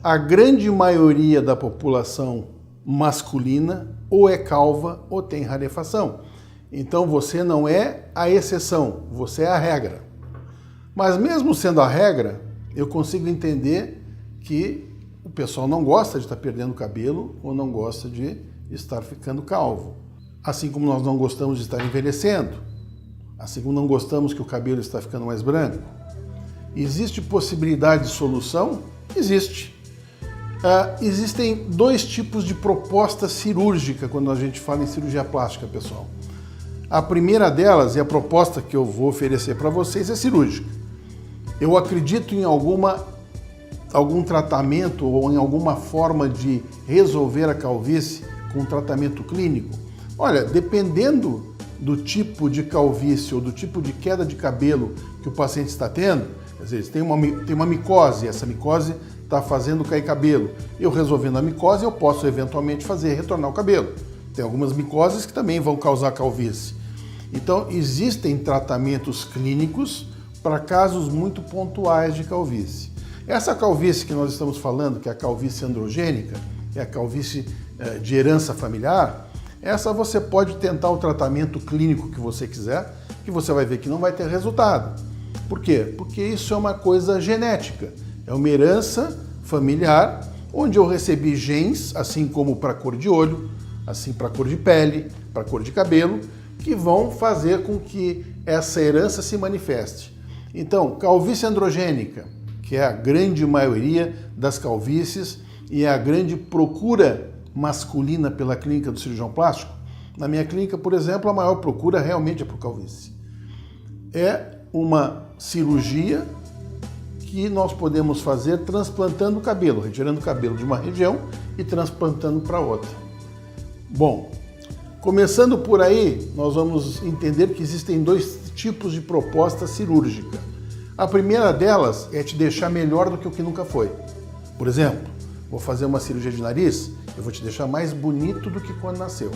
A grande maioria da população masculina ou é calva ou tem rarefação. Então você não é a exceção, você é a regra. Mas mesmo sendo a regra, eu consigo entender que o pessoal não gosta de estar perdendo cabelo ou não gosta de estar ficando calvo. Assim como nós não gostamos de estar envelhecendo, assim como não gostamos que o cabelo está ficando mais branco. Existe possibilidade de solução? Existe. Existem dois tipos de proposta cirúrgica quando a gente fala em cirurgia plástica, pessoal. A primeira delas, e a proposta que eu vou oferecer para vocês, é cirúrgica. Eu acredito em algum tratamento ou em alguma forma de resolver a calvície com tratamento clínico. Olha, dependendo do tipo de calvície ou do tipo de queda de cabelo que o paciente está tendo, às vezes tem uma micose, essa micose está fazendo cair cabelo. Eu resolvendo a micose, eu posso eventualmente fazer retornar o cabelo. Tem algumas micoses que também vão causar calvície. Então, existem tratamentos clínicos para casos muito pontuais de calvície. Essa calvície que nós estamos falando, que é a calvície androgênica, é a calvície de herança familiar, essa você pode tentar o tratamento clínico que você quiser, que você vai ver que não vai ter resultado. Por quê? Porque isso é uma coisa genética, é uma herança familiar, onde eu recebi genes, assim como para cor de olho, assim para cor de pele, para cor de cabelo, que vão fazer com que essa herança se manifeste. Então, calvície androgênica, que é a grande maioria das calvícies e é a grande procura masculina pela clínica do cirurgião plástico. Na minha clínica, por exemplo, a maior procura realmente é por calvície. É uma cirurgia que nós podemos fazer transplantando o cabelo, retirando o cabelo de uma região e transplantando para outra. Bom, começando por aí, nós vamos entender que existem dois tipos de proposta cirúrgica. A primeira delas é te deixar melhor do que o que nunca foi. Por exemplo, vou fazer uma cirurgia de nariz, eu vou te deixar mais bonito do que quando nasceu.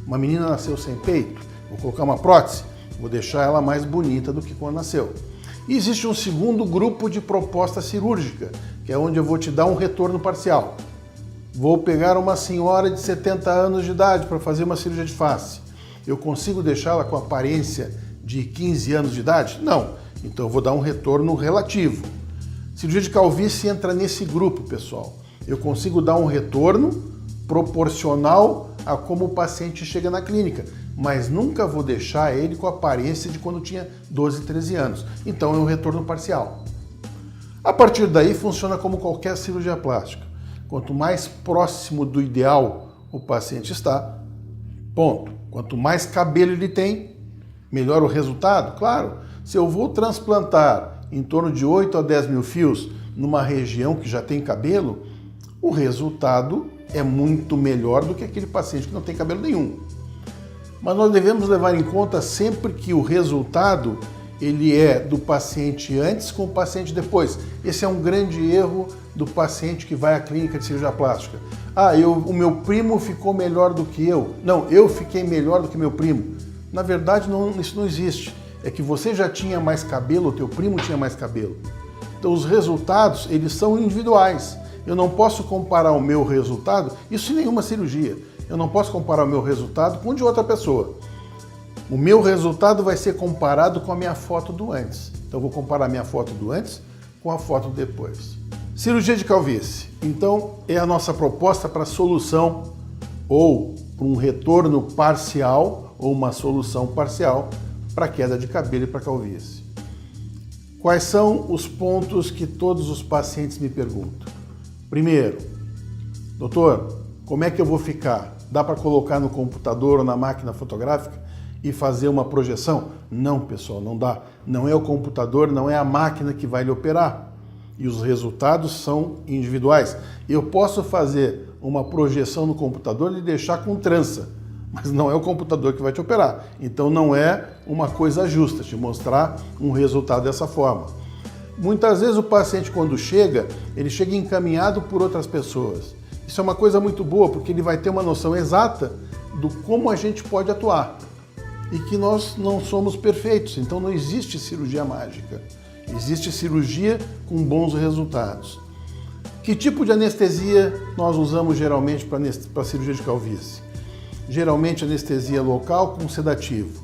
Uma menina nasceu sem peito, vou colocar uma prótese, vou deixar ela mais bonita do que quando nasceu. E existe um segundo grupo de proposta cirúrgica, que é onde eu vou te dar um retorno parcial. Vou pegar uma senhora de 70 anos de idade para fazer uma cirurgia de face. Eu consigo deixá-la com aparência de 15 anos de idade? Não. Então eu vou dar um retorno relativo. Cirurgia de calvície entra nesse grupo, pessoal. Eu consigo dar um retorno proporcional a como o paciente chega na clínica, mas nunca vou deixar ele com a aparência de quando tinha 12, 13 anos. Então é um retorno parcial. A partir daí funciona como qualquer cirurgia plástica. Quanto mais próximo do ideal o paciente está, ponto. Quanto mais cabelo ele tem, melhor o resultado. Claro, se eu vou transplantar em torno de 8 a 10 mil fios numa região que já tem cabelo, o resultado é muito melhor do que aquele paciente que não tem cabelo nenhum. Mas nós devemos levar em conta sempre que o resultado ele é do paciente antes com o paciente depois. Esse é um grande erro do paciente que vai à clínica de cirurgia plástica. O meu primo ficou melhor do que eu. Não, eu fiquei melhor do que meu primo. Na verdade, isso não existe. É que você já tinha mais cabelo, o teu primo tinha mais cabelo. Então os resultados, eles são individuais. Eu não posso comparar o meu resultado, isso em nenhuma cirurgia. Eu não posso comparar o meu resultado com o de outra pessoa. O meu resultado vai ser comparado com a minha foto do antes. Então eu vou comparar a minha foto do antes com a foto do depois. Cirurgia de calvície. Então é a nossa proposta para solução ou para um retorno parcial ou uma solução parcial para queda de cabelo e para calvície. Quais são os pontos que todos os pacientes me perguntam? Primeiro, doutor, como é que eu vou ficar? Dá para colocar no computador ou na máquina fotográfica e fazer uma projeção? Não, pessoal, não dá. Não é o computador, não é a máquina que vai lhe operar. E os resultados são individuais. Eu posso fazer uma projeção no computador e deixar com trança, mas não é o computador que vai te operar. Então não é uma coisa justa te mostrar um resultado dessa forma. Muitas vezes o paciente, quando chega, ele chega encaminhado por outras pessoas. Isso é uma coisa muito boa, porque ele vai ter uma noção exata do como a gente pode atuar. E que nós não somos perfeitos, então não existe cirurgia mágica. Existe cirurgia com bons resultados. Que tipo de anestesia nós usamos geralmente para cirurgia de calvície? Geralmente anestesia local com sedativo.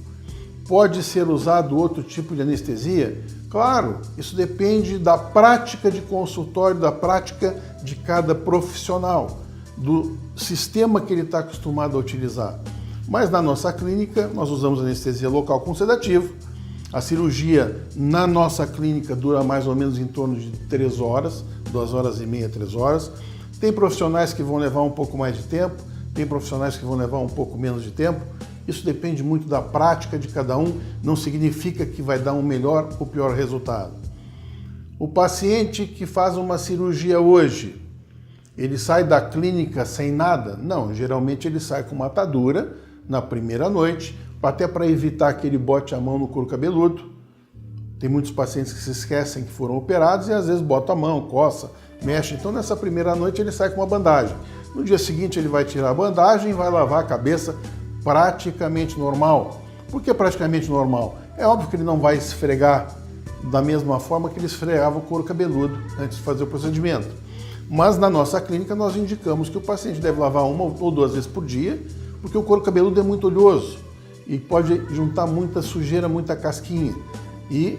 Pode ser usado outro tipo de anestesia? Claro, isso depende da prática de consultório, da prática de cada profissional, do sistema que ele está acostumado a utilizar. Mas na nossa clínica, nós usamos anestesia local com sedativo. A cirurgia na nossa clínica dura mais ou menos em torno de 3 horas, 2 horas e meia, 3 horas. Tem profissionais que vão levar um pouco mais de tempo, tem profissionais que vão levar um pouco menos de tempo. Isso depende muito da prática de cada um, não significa que vai dar um melhor ou pior resultado. O paciente que faz uma cirurgia hoje, ele sai da clínica sem nada? Não, geralmente ele sai com uma atadura na primeira noite, até para evitar que ele bote a mão no couro cabeludo. Tem muitos pacientes que se esquecem que foram operados e às vezes botam a mão, coça, mexe. Então nessa primeira noite ele sai com uma bandagem. No dia seguinte ele vai tirar a bandagem e vai lavar a cabeça praticamente normal. Por que praticamente normal? É óbvio que ele não vai esfregar da mesma forma que ele esfregava o couro cabeludo antes de fazer o procedimento. Mas na nossa clínica nós indicamos que o paciente deve lavar 1 ou 2 vezes por dia, porque o couro cabeludo é muito oleoso e pode juntar muita sujeira, muita casquinha. E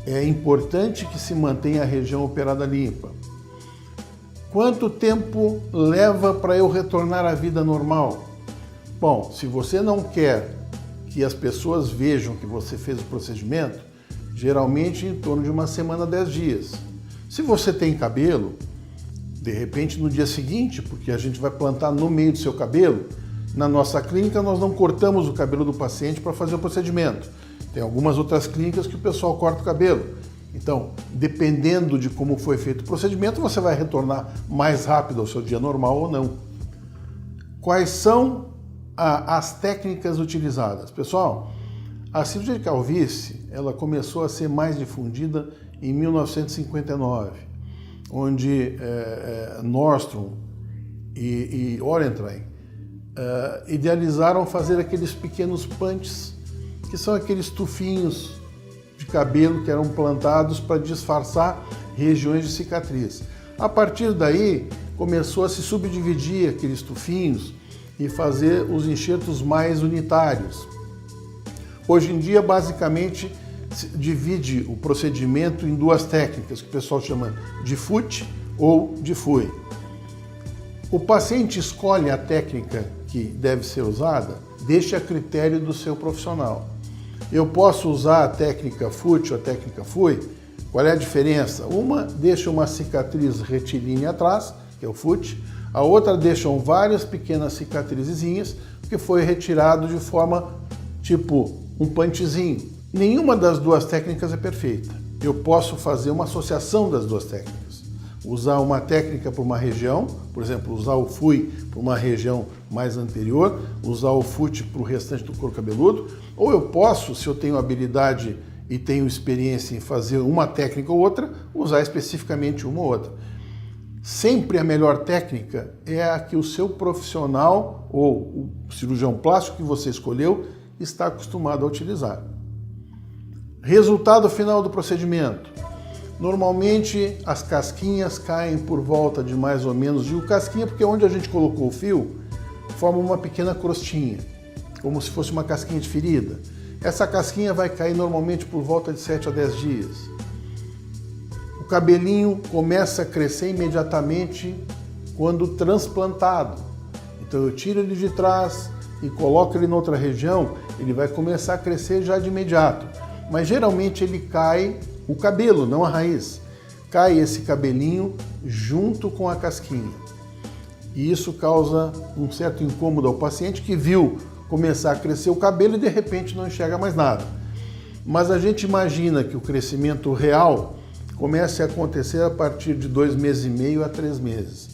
é importante que se mantenha a região operada limpa. Quanto tempo leva para eu retornar à vida normal? Bom, se você não quer que as pessoas vejam que você fez o procedimento, geralmente em torno de 1 semana, 10 dias. Se você tem cabelo, de repente no dia seguinte, porque a gente vai plantar no meio do seu cabelo, na nossa clínica nós não cortamos o cabelo do paciente para fazer o procedimento. Tem algumas outras clínicas que o pessoal corta o cabelo. Então, dependendo de como foi feito o procedimento, você vai retornar mais rápido ao seu dia normal ou não. Quais são as técnicas utilizadas? Pessoal, a cirurgia de calvície ela começou a ser mais difundida em 1959, onde Nordstrom e Orentrain idealizaram fazer aqueles pequenos punches, que são aqueles tufinhos de cabelo que eram plantados para disfarçar regiões de cicatriz. A partir daí, começou a se subdividir aqueles tufinhos e fazer os enxertos mais unitários. Hoje em dia, basicamente, se divide o procedimento em 2 técnicas, que o pessoal chama de FUT ou de FUI. O paciente escolhe a técnica que deve ser usada, deixa a critério do seu profissional. Eu posso usar a técnica FUT ou a técnica FUI? Qual é a diferença? Uma deixa uma cicatriz retilínea atrás, que é o FUT, a outra deixam várias pequenas cicatrizezinhas, que foi retirado de forma tipo um punchzinho. Nenhuma das 2 técnicas é perfeita. Eu posso fazer uma associação das 2 técnicas. Usar uma técnica para uma região, por exemplo, usar o FUI para uma região mais anterior, usar o FUT para o restante do couro cabeludo, ou eu posso, se eu tenho habilidade e tenho experiência em fazer uma técnica ou outra, usar especificamente uma ou outra. Sempre a melhor técnica é a que o seu profissional ou o cirurgião plástico que você escolheu está acostumado a utilizar. Resultado final do procedimento. Normalmente as casquinhas caem por volta de mais ou menos, digo casquinha porque onde a gente colocou o fio, forma uma pequena crostinha, como se fosse uma casquinha de ferida. Essa casquinha vai cair normalmente por volta de 7 a 10 dias. O cabelinho começa a crescer imediatamente quando transplantado. Então eu tiro ele de trás e coloco ele em outra região, ele vai começar a crescer já de imediato. Mas geralmente ele cai o cabelo, não a raiz. Cai esse cabelinho junto com a casquinha. E isso causa um certo incômodo ao paciente que viu começar a crescer o cabelo e de repente não enxerga mais nada. Mas a gente imagina que o crescimento real comece a acontecer a partir de 2 meses e meio a 3 meses.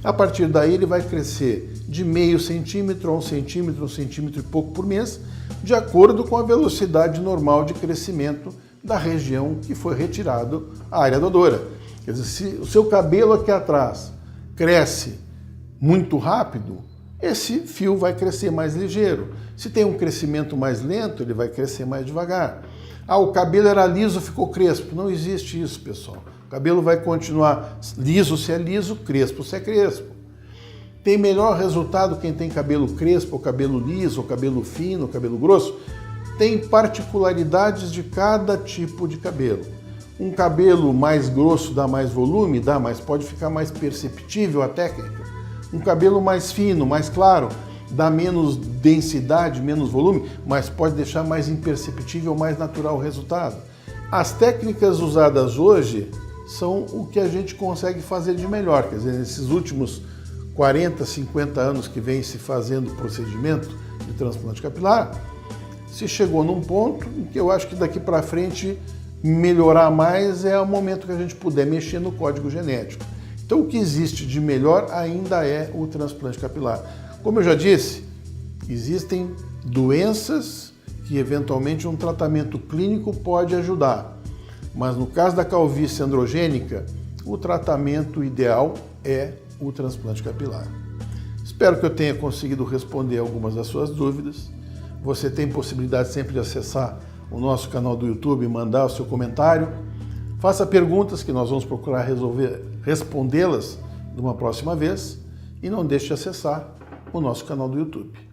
A partir daí ele vai crescer de meio centímetro a 1 centímetro, 1 centímetro e pouco por mês, de acordo com a velocidade normal de crescimento da região que foi retirado a área odora. Quer dizer, se o seu cabelo aqui atrás cresce muito rápido, esse fio vai crescer mais ligeiro. Se tem um crescimento mais lento, ele vai crescer mais devagar. Ah, o cabelo era liso, ficou crespo. Não existe isso, pessoal. O cabelo vai continuar liso se é liso, crespo se é crespo. Tem melhor resultado quem tem cabelo crespo, ou cabelo liso, ou cabelo fino, ou cabelo grosso? Tem particularidades de cada tipo de cabelo. Um cabelo mais grosso dá mais volume? Dá, mas pode ficar mais perceptível a técnica. Um cabelo mais fino, mais claro, dá menos densidade, menos volume, mas pode deixar mais imperceptível, mais natural o resultado. As técnicas usadas hoje são o que a gente consegue fazer de melhor. Quer dizer, nesses últimos 40, 50 anos que vem se fazendo o procedimento de transplante capilar, se chegou num ponto em que eu acho que daqui para frente melhorar mais é o momento que a gente puder mexer no código genético. Então o que existe de melhor ainda é o transplante capilar. Como eu já disse, existem doenças que eventualmente um tratamento clínico pode ajudar. Mas no caso da calvície androgênica, o tratamento ideal é o transplante capilar. Espero que eu tenha conseguido responder algumas das suas dúvidas. Você tem possibilidade sempre de acessar o nosso canal do YouTube e mandar o seu comentário. Faça perguntas que nós vamos procurar respondê-las numa próxima vez. E não deixe de acessar o nosso canal do YouTube.